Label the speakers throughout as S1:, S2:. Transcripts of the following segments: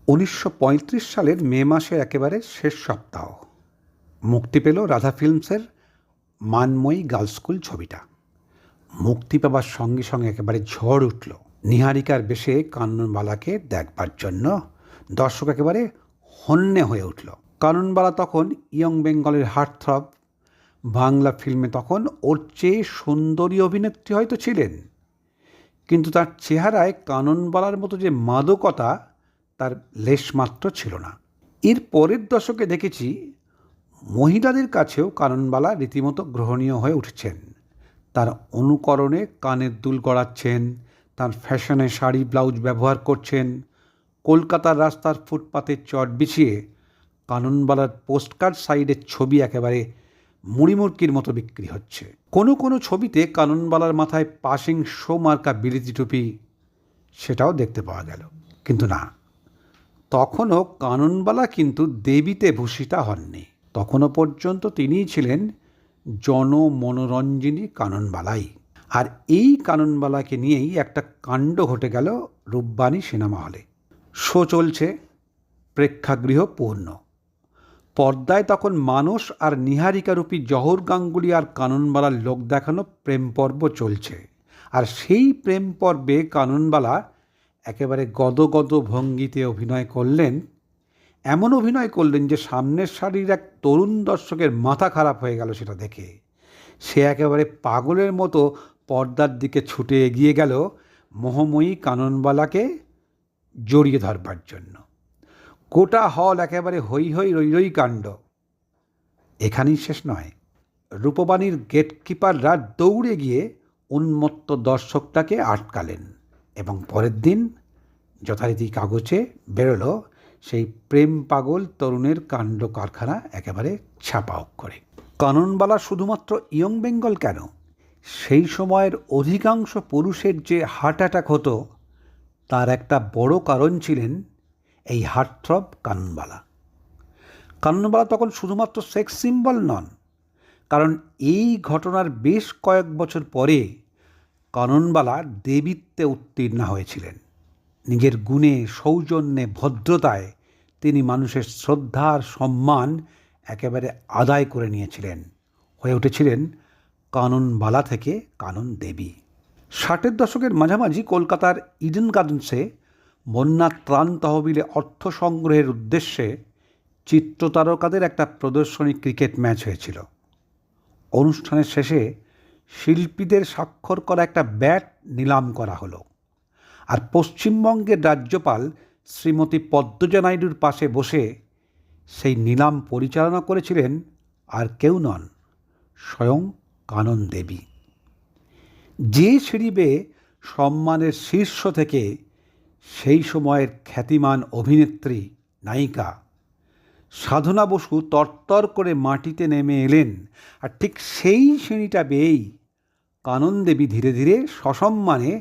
S1: 1935 সালের মে মাসের একেবারে শেষ সপ্তাহ মুক্তি পেল রাধা ফিল্মসের মানময়ী গার্লস স্কুল ছবিটা। মুক্তি পাবার সঙ্গে সঙ্গে একেবারে ঝড় উঠল নিহারিকার বেশে কাননবালাকে দেখবার জন্য। দর্শক একেবারে হন্যে হয়ে উঠল। কাননবালা তখন ইয়ং বেঙ্গলের হার্টথ্রব। বাংলা ফিল্মে তখন ওর চেয়ে সুন্দরী অভিনেত্রী হয়তো ছিলেন, কিন্তু তার চেহারায় কাননবালার মতো যে মাদকতা তার লেশমাত্র ছিল না। এর পরের দশকে দেখেছি মহিলাদের কাছেও কাননবালা রীতিমতো গ্রহণীয় হয়ে উঠছেন। তার অনুকরণে কানের দুল গড়াচ্ছেন, তার ফ্যাশনে শাড়ি ব্লাউজ ব্যবহার করছেন। কলকাতার রাস্তার ফুটপাতে চট বিছিয়ে কাননবালার পোস্টকার্ড সাইডের ছবি একেবারে মুড়িমুড়কির মতো বিক্রি হচ্ছে। কোনো কোনো ছবিতে কাননবালার মাথায় পাসিং শো মার্কা বিলিতি টুপি, সেটাও দেখতে পাওয়া গেল। কিন্তু না, তখনও কাননবালা কিন্তু দেবীতে ভূষিতা হননি। তখনও পর্যন্ত তিনিই ছিলেন জনমনোরঞ্জিনী কাননবালাই। আর এই কাননবালাকে নিয়েই একটা কাণ্ড ঘটে গেল রূপবাণী সিনেমা হলে। শো চলছে, প্রেক্ষাগৃহ পূর্ণ। পর্দায় তখন মানস আর নিহারিকারূপী জহর গাঙ্গুলি আর কাননবালার লোক দেখানো প্রেম পর্ব চলছে। আর সেই প্রেম পর্বে কাননবালা একেবারে গদগদ ভঙ্গিতে অভিনয় করলেন। এমন অভিনয় করলেন যে সামনের সারির এক তরুণ দর্শকের মাথা খারাপ হয়ে গেল সেটা দেখে। সে একেবারে পাগলের মতো পর্দার দিকে ছুটে এগিয়ে গেল মোহময়ী কাননবালাকে জড়িয়ে ধরবার জন্য। গোটা হল একেবারে হৈ হৈ রৈ রৈ কাণ্ড। এখানেই শেষ নয়, রূপবাণীর গেটকিপাররা দৌড়ে গিয়ে উন্মত্ত দর্শকটাকে আটকালেন এবং পরের দিন যথারীতি কাগজে বেরোলো সেই প্রেম পাগল তরুণের কাণ্ড কারখানা একেবারে ছাপা অক্ষরে। কাননবালা শুধুমাত্র ইয়ং বেঙ্গল কেন, সেই সময়ের অধিকাংশ পুরুষের যে হার্ট অ্যাটাক হতো তার একটা বড় কারণ ছিলেন এই হার্টথ্রব কাননবালা। কাননবালা তখন শুধুমাত্র সেক্স সিম্বল নন, কারণ এই ঘটনার বেশ কয়েক বছর পরে কাননবালা দেবীত্বে উত্তীর্ণা হয়েছিলেন। নিজের গুণে, সৌজন্যে, ভদ্রতায় তিনি মানুষের শ্রদ্ধা আর সম্মান একেবারে আদায় করে নিয়েছিলেন। হয়ে উঠেছিলেন কাননবালা থেকে কানন দেবী। 60-এর দশকের মাঝামাঝি কলকাতার ইডেন গার্ডেন্সে বন্যা ত্রাণ তহবিলে অর্থ সংগ্রহের উদ্দেশ্যে চিত্রতারকাদের একটা প্রদর্শনী ক্রিকেট ম্যাচ হয়েছিল। অনুষ্ঠানের শেষে শিল্পীদের স্বাক্ষর করা একটা ব্যাট নিলাম করা হলো। আর পশ্চিমবঙ্গের রাজ্যপাল শ্রীমতী পদ্মজা নাইডুর পাশে বসে সেই নিলাম পরিচালনা করেছিলেন আর কেউ নন, স্বয়ং কানন দেবী। যে সিঁড়ি বেয়ে সম্মানের শীর্ষ থেকে সেই সময়ের খ্যাতিমান অভিনেত্রী নায়িকা সাধনা বসু তরতর করে মাটিতে নেমে এলেন, আর ঠিক সেই সিঁড়িটা বেয়েই কানন দেবী ধীরে ধীরে সসম্মানে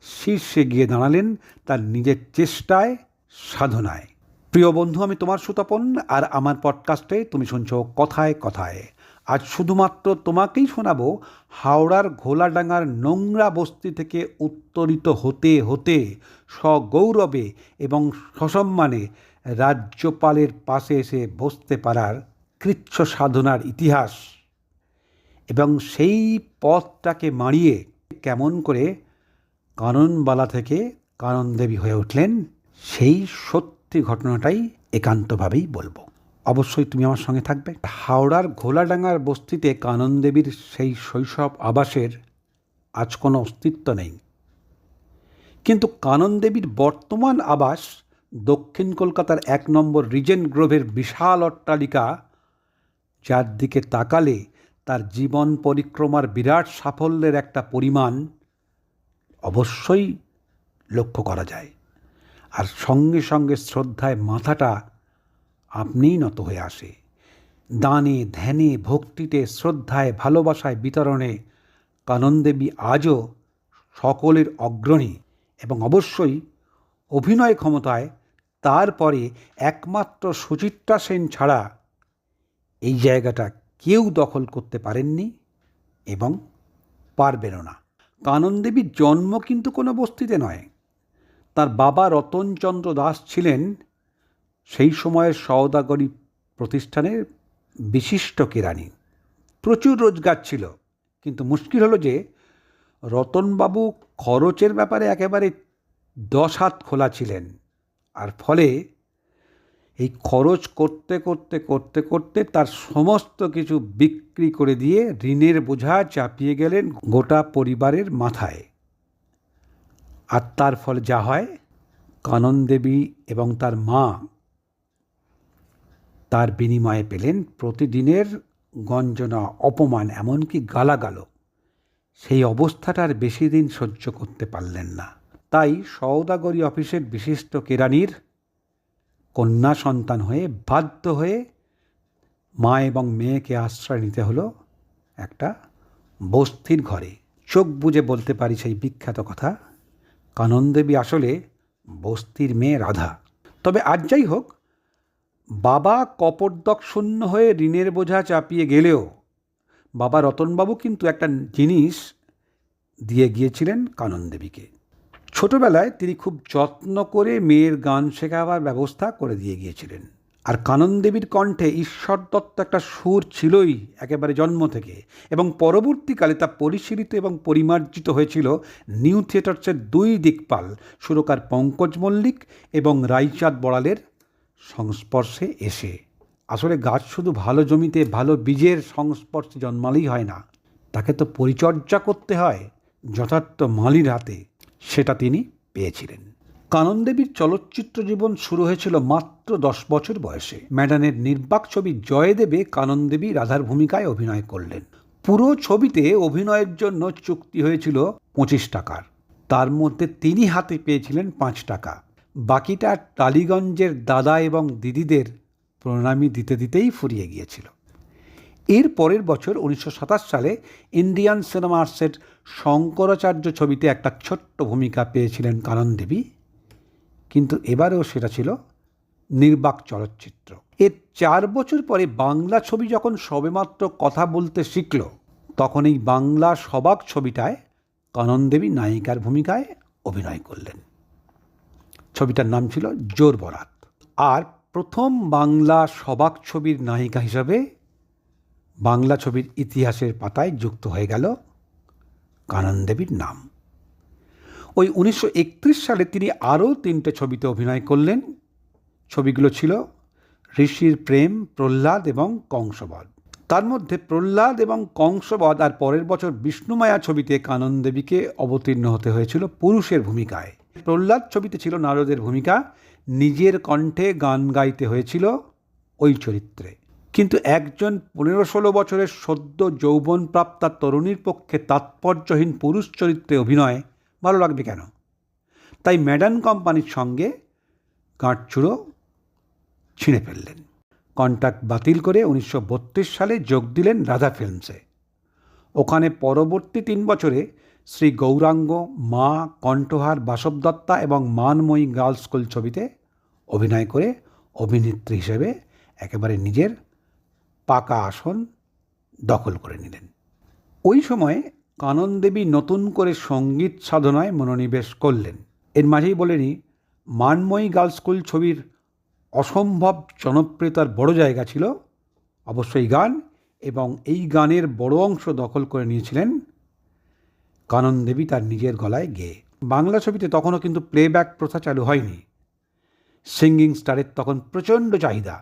S1: শীর্ষে গিয়ে দাঁড়ালেন তার নিজের চেষ্টায়, সাধনায়। প্রিয় বন্ধু, আমি তোমার সুতপন, আর আমার পডকাস্টে তুমি শুনছো কথায় কথায়। আজ শুধুমাত্র তোমাকেই শোনাবো হাওড়ার ঘোলাডাঙ্গার নোংরা বস্তি থেকে উত্তরিত হতে হতে সগৌরবে এবং সসম্মানে রাজ্যপালের পাশে এসে বসতে পারার কৃচ্ছ সাধনার ইতিহাস, এবং সেই পথটাকে মাড়িয়ে কেমন করে কাননবালা থেকে কানন দেবী হয়ে উঠলেন, সেই সত্যি ঘটনাটাই একান্তভাবেই বলবো। অবশ্যই তুমি আমার সঙ্গে থাকবে। হাওড়ার ঘোলাডাঙ্গার বস্তিতে কানন দেবীর সেই শৈশব আবাসের আজ কোনো অস্তিত্ব নেই, কিন্তু কানন দেবীর বর্তমান আবাস দক্ষিণ কলকাতার 1 নম্বর রিজেন্ট গ্রোভের বিশাল অট্টালিকা, যার দিকে তাকালে তার জীবন পরিক্রমার বিরাট সাফল্যের একটা পরিমাণ অবশ্যই লক্ষ্য করা যায়। আর সঙ্গে সঙ্গে শ্রদ্ধায় মাথাটা আপনিই নত হয়ে আসে। দানে, ধ্যানে, ভক্তিতে, শ্রদ্ধায়, ভালোবাসায় বিতরণে কানন দেবী আজও সকলের অগ্রণী, এবং অবশ্যই অভিনয় ক্ষমতায় তারপরে একমাত্র সুচিত্রা সেন ছাড়া এই জায়গাটা কেউ দখল করতে পারেননি এবং পারবেনও না। কানন দেবীর জন্ম কিন্তু কোনো বস্তিতে নয়। তার বাবা রতনচন্দ্র দাস ছিলেন সেই সময়ের সওদাগরি প্রতিষ্ঠানের বিশিষ্ট কেরানি। প্রচুর রোজগার ছিল, কিন্তু মুশকিল হলো যে রতনবাবু খরচের ব্যাপারে একেবারে 10 হাত খোলা ছিলেন। আর ফলে এই খরচ করতে করতে করতে করতে তার সমস্ত কিছু বিক্রি করে দিয়ে ঋণের বোঝা চাপিয়ে গেলেন গোটা পরিবারের মাথায়। আর তার ফলে যা হয়, কানন দেবী এবং তার মা তার বিনিময়ে পেলেন প্রতিদিনের গঞ্জনা, অপমান, এমনকি গালাগালও। সেই অবস্থাটার বেশি দিন সহ্য করতে পারলেন না। তাই সওদাগরি অফিসের বিশিষ্ট কেরানির কন্যা সন্তান হয়ে বাধ্য হয়ে মা এবং মেয়েকে আশ্রয় নিতে হলো একটা বস্তির ঘরে। চোখ বুজে বলতে পারি সেই বিখ্যাত কথা, কানন দেবী আসলে বস্তির মেয়ে রাধা। তবে আর যাই হোক, বাবা কপর্দক শূন্য হয়ে ঋণের বোঝা চাপিয়ে গেলেও বাবা রতনবাবু কিন্তু একটা জিনিস দিয়ে গিয়েছিলেন কানন দেবীকে। ছোটবেলায় তিনি খুব যত্ন করে মেয়ের গান শেখাবার ব্যবস্থা করে দিয়ে গিয়েছিলেন। আর কানন দেবীর কণ্ঠে ঈশ্বর দত্ত একটা সুর ছিলই একেবারে জন্ম থেকে, এবং পরবর্তীকালে তা পরিশীলিত এবং পরিমার্জিত হয়েছিল নিউ থিয়েটার্সের 2 দিকপাল সুরকার পঙ্কজ মল্লিক এবং রাইচাঁদ বড়ালের সংস্পর্শে এসে। আসলে গাছ শুধু ভালো জমিতে ভালো বীজের সংস্পর্শে জন্মালেই হয় না, তাকে তো পরিচর্যা করতে হয় যথার্থ মালির হাতে। সেটা তিনি পেয়েছিলেন। কানন দেবীর চলচ্চিত্র জীবন শুরু হয়েছিল মাত্র 10 বছর বয়সে। ম্যাডানের নির্বাক ছবি জয়দেবে কানন দেবী রাধার ভূমিকায় অভিনয় করলেন। পুরো ছবিতে অভিনয়ের জন্য চুক্তি হয়েছিল 25 টাকার, তার মধ্যে তিনি হাতে পেয়েছিলেন 5 টাকা। বাকিটা টালিগঞ্জের দাদা এবং দিদিদের প্রণামী দিতে দিতেই ফুরিয়ে গিয়েছিল। এর পরের বছর 1927 সালে ইন্ডিয়ান সিনেমা আর্টসের শঙ্করাচার্য ছবিতে একটা ছোট্ট ভূমিকা পেয়েছিলেন কানন দেবী, কিন্তু এবারেও সেটা ছিল নির্বাক চলচ্চিত্র। এর 4 বছর পরে বাংলা ছবি যখন সবেমাত্র কথা বলতে শিখল, তখন এই বাংলা সবাক ছবিটায় কানন দেবী নায়িকার ভূমিকায় অভিনয় করলেন। ছবিটার নাম ছিল জোর বরাত। আর প্রথম বাংলা সবাক ছবির নায়িকা হিসাবে বাংলা ছবির ইতিহাসের পাতায় যুক্ত হয়ে গেল কানন দেবীর নাম। ওই 1931 সালে তিনি আরও 3টে ছবিতে অভিনয় করলেন। ছবিগুলো ছিল ঋষির প্রেম, প্রহ্লাদ এবং কংসবধ। তার মধ্যে প্রহ্লাদ এবং কংসবধ আর পরের বছর বিষ্ণুমায়া ছবিতে কানন দেবীকে অবতীর্ণ হতে হয়েছিল পুরুষের ভূমিকায়। প্রহ্লাদ ছবিতে ছিল নারদের ভূমিকা, নিজের কণ্ঠে গান গাইতে হয়েছিল ওই চরিত্রে। কিন্তু একজন 15-16 বছরের সদ্য যৌবনপ্রাপ্তা তরুণীর পক্ষে তাৎপর্যহীন পুরুষ চরিত্রে অভিনয় ভালো লাগবে কেন? তাই ম্যাডান কোম্পানির সঙ্গে গাঁটছুড়ো ছিঁড়ে ফেললেন। কন্ট্রাক্ট বাতিল করে 1932 সালে যোগ দিলেন রাধা ফিল্মসে। ওখানে পরবর্তী 3 বছরে শ্রী গৌরাঙ্গ, মা, কণ্ঠহার, বাসব দত্তা এবং মানময়ী গার্লস স্কুল ছবিতে অভিনয় করে অভিনেত্রী হিসেবে একেবারে নিজের পাকা আসন দখল করে নিলেন। ওই সময়ে কানন দেবী নতুন করে সঙ্গীত সাধনায় মনোনিবেশ করলেন। এর মাঝেই বলে নিই, মানময়ী গার্লস স্কুল ছবির অসম্ভব জনপ্রিয়তার বড় জায়গা ছিল অবশ্যই গান, এবং এই গানের বড় অংশ দখল করে নিয়েছিলেন কানন দেবী তার নিজের গলায় গেয়ে। বাংলা ছবিতে তখনও কিন্তু প্লেব্যাক প্রথা চালু হয়নি। সিঙ্গিং স্টারের তখন প্রচণ্ড চাহিদা।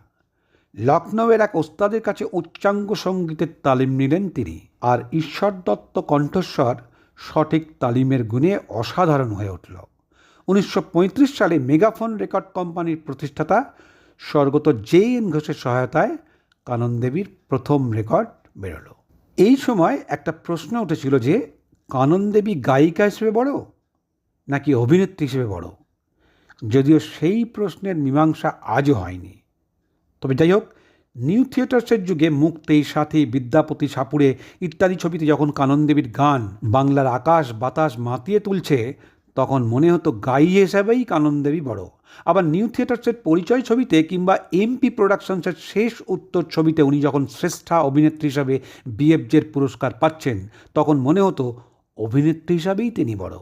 S1: লখনৌয়ের এক ওস্তাদের কাছে উচ্চাঙ্গ সঙ্গীতের তালিম নিলেন তিনি, আর ঈশ্বর দত্ত কণ্ঠস্বর সঠিক তালিমের গুণে অসাধারণ হয়ে উঠল। 1935 সালে মেগাফোন রেকর্ড কোম্পানির প্রতিষ্ঠাতা স্বর্গত জে.এন. ঘোষের সহায়তায় কানন দেবীর প্রথম রেকর্ড বেরোলো। এই সময় একটা প্রশ্ন উঠেছিল যে কানন দেবী গায়িকা হিসেবে বড় নাকি অভিনেত্রী হিসেবে বড়, যদিও সেই প্রশ্নের মীমাংসা আজও হয়নি। তবে যাই হোক, নিউ থিয়েটার্সের যুগে মুক্তেই সাথী, বিদ্যাপতি, সাপুড়ে ইত্যাদি ছবিতে যখন কানন দেবীর গান বাংলার আকাশ বাতাস মাতিয়ে তুলছে, তখন মনে হতো গায়ী হিসাবেই কানন দেবী বড়। আবার নিউ থিয়েটার্সের পরিচয় ছবিতে কিংবা এমপি প্রোডাকশনসের শেষ উত্তর ছবিতে উনি যখন শ্রেষ্ঠা অভিনেত্রী হিসাবে বিএফজের পুরস্কার পাচ্ছেন, তখন মনে হতো অভিনেত্রী হিসাবেই তিনি বড়।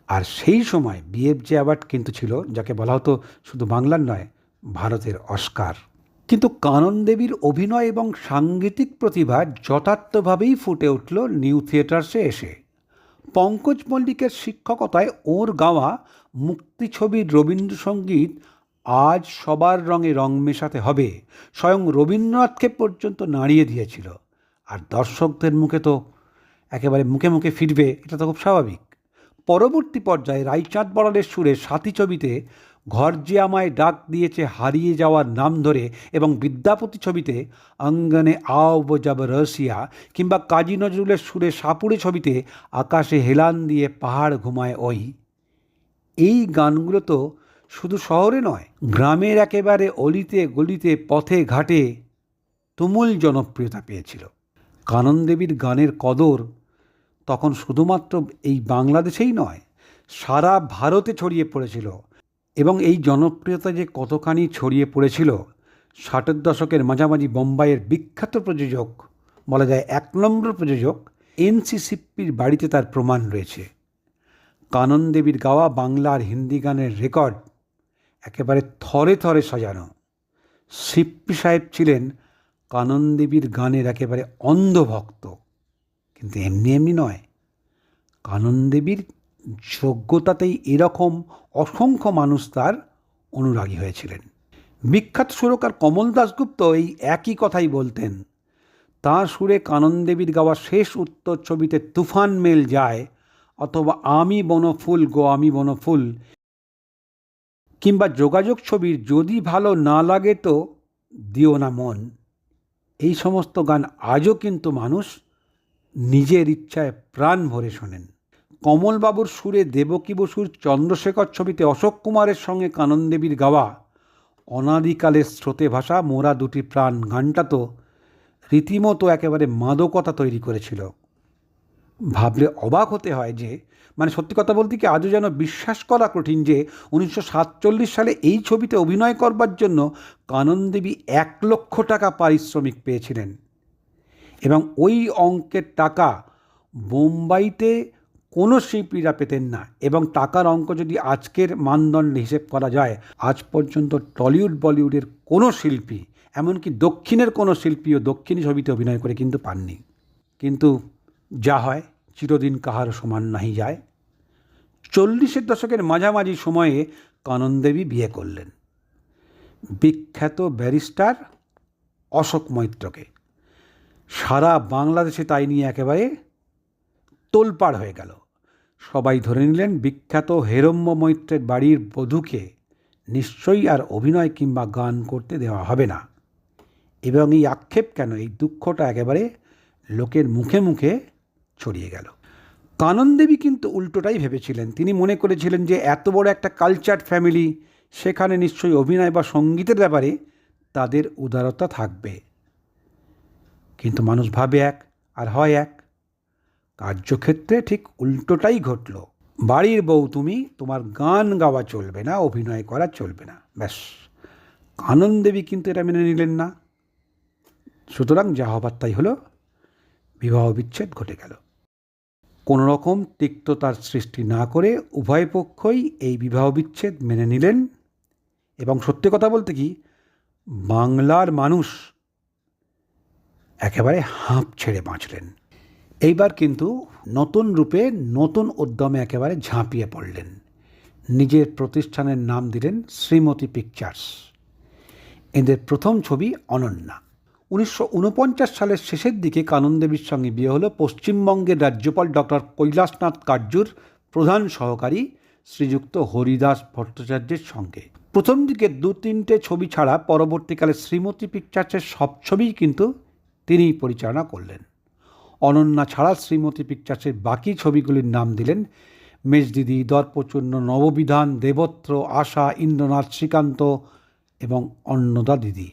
S1: আর সেই সময় বিএফজে অ্যাওয়ার্ড কিন্তু ছিল যাকে বলা হতো শুধু বাংলার নয়, ভারতের অস্কার। কিন্তু কানন দেবীর অভিনয় এবং সাংগীতিক প্রতিভা যথার্থভাবেই ফুটে উঠল নিউ থিয়েটার্সে এসে। পঙ্কজ মল্লিকের শিক্ষকতায় ওর গাওয়া মুক্তি ছবির রবীন্দ্রসঙ্গীত আজ সবার রঙে রং মেশাতে হবে স্বয়ং রবীন্দ্রনাথকে পর্যন্ত নাড়িয়ে দিয়েছিল। আর দর্শকদের মুখে তো একেবারে মুখে মুখে ফিরবে, এটা তো খুব স্বাভাবিক। পরবর্তী পর্যায়ে রাইচাঁদ বড়ালের সুরে সাথী ছবিতে ঘর যে আমায় ডাক দিয়েছে হারিয়ে যাওয়ার নাম ধরে এবং বিদ্যাপতি ছবিতে অঙ্গনে আও বজাব রসিয়া কিংবা কাজী নজরুলের সুরে সাপুড়ে ছবিতে আকাশে হেলান দিয়ে পাহাড় ঘুমায় ওই, এই গানগুলো তো শুধু শহরে নয়, গ্রামের একেবারে অলিতে গলিতে পথে ঘাটে তুমুল জনপ্রিয়তা পেয়েছিল। কানন দেবীর গানের কদর তখন শুধুমাত্র এই বাংলাদেশেই নয়, সারা ভারতে ছড়িয়ে পড়েছিল। এবং এই জনপ্রিয়তা যে কতখানি ছড়িয়ে পড়েছিল, 60-এর দশকের মাঝামাঝি বোম্বাইয়ের বিখ্যাত প্রযোজক, বলা যায় 1 নম্বর প্রযোজক এনসি সিপ্পির বাড়িতে তার প্রমাণ রয়েছে। কানন দেবীর গাওয়া বাংলা আর হিন্দি গানের রেকর্ড একেবারে থরে থরে সাজানো। সিপ্পি সাহেব ছিলেন কানন দেবীর গানের একেবারে অন্ধভক্ত। কিন্তু এমনি এমনি নয়, কানন দেবীর যোগ্যতাতেই এরকম অসংখ্য মানুষ তার অনুরাগী হয়েছিলেন। বিখ্যাত সুরকার কমল দাশগুপ্ত এই একই কথাই বলতেন। তাঁর সুরে কানন দেবীর গাওয়া শেষ উত্তর ছবিতে তুফান মেল যায়, অথবা আমি বনফুল গো আমি বনফুল, কিংবা যোগাযোগ ছবির যদি ভালো না লাগে তো দিও না মন, এই সমস্ত গান আজও কিন্তু মানুষ নিজের ইচ্ছায় প্রাণ ভরে শোনেন। কমলবাবুর সুরে দেবকী বসুর চন্দ্রশেখর ছবিতে অশোক কুমারের সঙ্গে কানন দেবীর গাওয়া অনাদিকালের স্রোতে ভাসা মোরা দুটি প্রাণ গানটা তো রীতিমতো একেবারে মাদকতা তৈরি করেছিল। ভাবলে অবাক হতে হয় যে, মানে সত্যি কথা বলতে কি আজও যেন বিশ্বাস করা কঠিন যে 1947 সালে এই ছবিতে অভিনয় করবার জন্য কানন দেবী 1 লক্ষ টাকা পারিশ্রমিক পেয়েছিলেন। এবং ওই অঙ্কের টাকা বোম্বাইতে কোনো শিল্পীরা পেতেন না। এবং টাকার অঙ্ক যদি আজকের মানদণ্ডে হিসেব করা যায়, আজ পর্যন্ত টলিউড বলিউডের কোনো শিল্পী, এমনকি দক্ষিণের কোনো শিল্পীও দক্ষিণী ছবিতে অভিনয় করে কিন্তু পাননি। কিন্তু যা হয় চিরদিন কাহারও সমান নাহি যায়। 40-এর দশকের মাঝামাঝি সময়ে কানন দেবী বিয়ে করলেন বিখ্যাত ব্যারিস্টার অশোক মৈত্রকে। সারা বাংলাদেশে তাই নিয়ে একেবারে তোলপাড় হয়ে গেল। সবাই ধরে নিলেন বিখ্যাত হেরম্ব মৈত্রের বাড়ির বধূকে নিশ্চয়ই আর অভিনয় কিংবা গান করতে দেওয়া হবে না। এবং এই আক্ষেপ কেন, এই দুঃখটা একেবারে লোকের মুখে মুখে ছড়িয়ে গেল। কানন দেবী কিন্তু উল্টোটাই ভেবেছিলেন। তিনি মনে করেছিলেন যে এত বড় একটা কালচার ফ্যামিলি, সেখানে নিশ্চয়ই অভিনয় বা সঙ্গীতের ব্যাপারে তাদের উদারতা থাকবে। কিন্তু মানুষ ভাবে এক আর হয় এক। কার্যক্ষেত্রে ঠিক উল্টোটাই ঘটল। বাড়ির বউ তুমি, তোমার গান গাওয়া চলবে না, অভিনয় করা চলবে না, ব্যাস। কানন দেবী কিন্তু এটা মেনে নিলেন না। সুতরাং যা হবার তাই হলো, বিবাহ বিচ্ছেদ ঘটে গেল। কোনো রকম তিক্ততার সৃষ্টি না করে উভয় পক্ষই এই বিবাহ বিচ্ছেদ মেনে নিলেন। এবং সত্যি কথা বলতে কি, বাংলার মানুষ একেবারে হাঁপ ছেড়ে বাঁচলেন। এইবার কিন্তু নতুন রূপে নতুন উদ্যমে একেবারে ঝাঁপিয়ে পড়লেন। নিজের প্রতিষ্ঠানের নাম দিলেন শ্রীমতী পিকচার্স। এদের প্রথম ছবি অনন্যা। 1949 সালের শেষের দিকে কানন দেবীর সঙ্গে বিয়ে হলো পশ্চিমবঙ্গের রাজ্যপাল ডক্টর কৈলাসনাথ কার্জুর প্রধান সহকারী শ্রীযুক্ত হরিদাস ভট্টাচার্যের সঙ্গে। প্রথম দিকে 2-3টে ছবি ছাড়া পরবর্তীকালে শ্রীমতী পিকচার্সের সব ছবিই কিন্তু তিনিই পরিচালনা করলেন। অনন্যা ছাড়া শ্রীমতী পিকচার্সের বাকি ছবিগুলির নাম দিলেন মেজদিদি, দর্পচূর্ণ, নববিধান, দেবত্র, আশা, ইন্দ্রনাথ, শ্রীকান্ত এবং অন্নদা দিদি।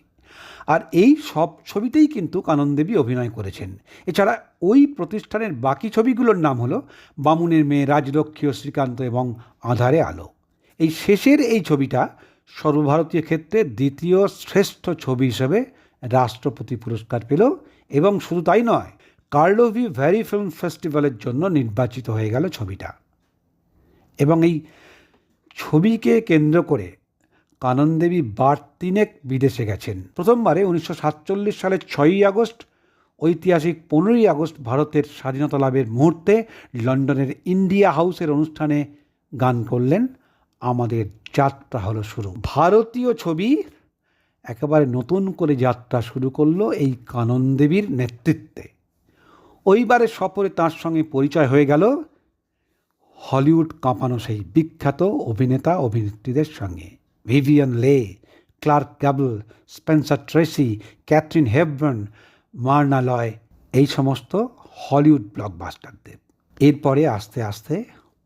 S1: আর এই সব ছবিতেই কিন্তু কানন দেবী অভিনয় করেছেন। এছাড়া ওই প্রতিষ্ঠানের বাকি ছবিগুলোর নাম হলো বামুনের মেয়ে, রাজলক্ষ্মী ও শ্রীকান্ত এবং আঁধারে আলো। এই শেষের এই ছবিটা সর্বভারতীয় ক্ষেত্রে দ্বিতীয় শ্রেষ্ঠ ছবি হিসেবে রাষ্ট্রপতি পুরস্কার পেল। এবং শুধু তাই নয়, কার্লোভি ভ্যারি ফিল্ম ফেস্টিভ্যালের জন্য নির্বাচিত হয়ে গেল ছবিটা। এবং এই ছবিকে কেন্দ্র করে কানন দেবী বার তিনেক বিদেশে গেছেন। প্রথমবারে 1947 সালের 6ই আগস্ট, ঐতিহাসিক 15ই আগস্ট ভারতের স্বাধীনতা লাভের মুহূর্তে লন্ডনের ইন্ডিয়া হাউসের অনুষ্ঠানে গান করলেন আমাদের যাত্রা হলো শুরু। ভারতীয় ছবি একেবারে নতুন করে যাত্রা শুরু করলো এই কানন দেবীর নেতৃত্বে। ওইবারের সফরে তাঁর সঙ্গে পরিচয় হয়ে গেল হলিউড কাঁপানো সেই বিখ্যাত অভিনেতা অভিনেত্রীদের সঙ্গে। Vivien Leigh, Clark Gable, Spencer Tracy, Katharine Hepburn, Myrna Loy, এই সমস্ত হলিউড ব্লকবাস্টারদের। এরপরে আস্তে আস্তে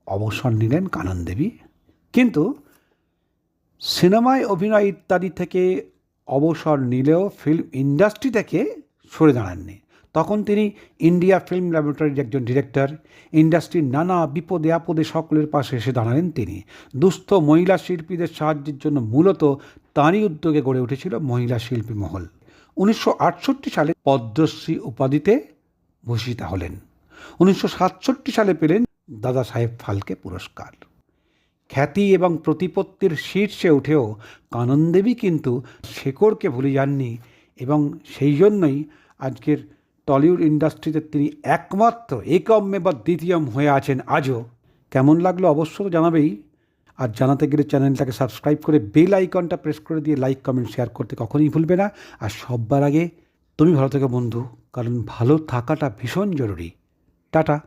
S1: অবসর নিলেন কানন দেবী। কিন্তু সিনেমায় অভিনয় ইত্যাদি থেকে অবসর নিলেও ফিল্ম ইন্ডাস্ট্রি থেকে সরে দাঁড়াননি। তখন তিনি ইন্ডিয়া ফিল্ম ল্যাবরেটরির একজন ডিরেক্টর। ইন্ডাস্ট্রির নানা বিপদে আপদে সকলের পাশে এসে দাঁড়ালেন তিনি। দুস্থ মহিলা শিল্পীদের সাহায্যের জন্য মূলত তাঁরই উদ্যোগে গড়ে উঠেছিল মহিলা শিল্পী মহল। 1968 সালে পদ্মশ্রী উপাধিতে ভূষিতা হলেন। 1967 সালে পেলেন দাদা সাহেব ফালকে পুরস্কার। খ্যাতি এবং প্রতিপত্তির শীর্ষে উঠেও কানন দেবী কিন্তু শেকড়কে ভুলে যাননি, এবং সেই জন্যই আজকের টলিউড ইন্ডাস্ট্রিতে তিনি একমাত্র একম্মে বা দ্বিতীয়ম হয়ে আছেন আজও। কেমন লাগলো অবশ্য তো জানাবেই। আর জানাতে গেলে চ্যানেলটাকে সাবস্ক্রাইব করে বেল আইকনটা প্রেস করে দিয়ে লাইক, কমেন্ট, শেয়ার করতে কখনোই ভুলবে না। আর সববার আগে তুমি ভালো থেকো বন্ধু, কারণ ভালো থাকাটা ভীষণ জরুরি। টাটা।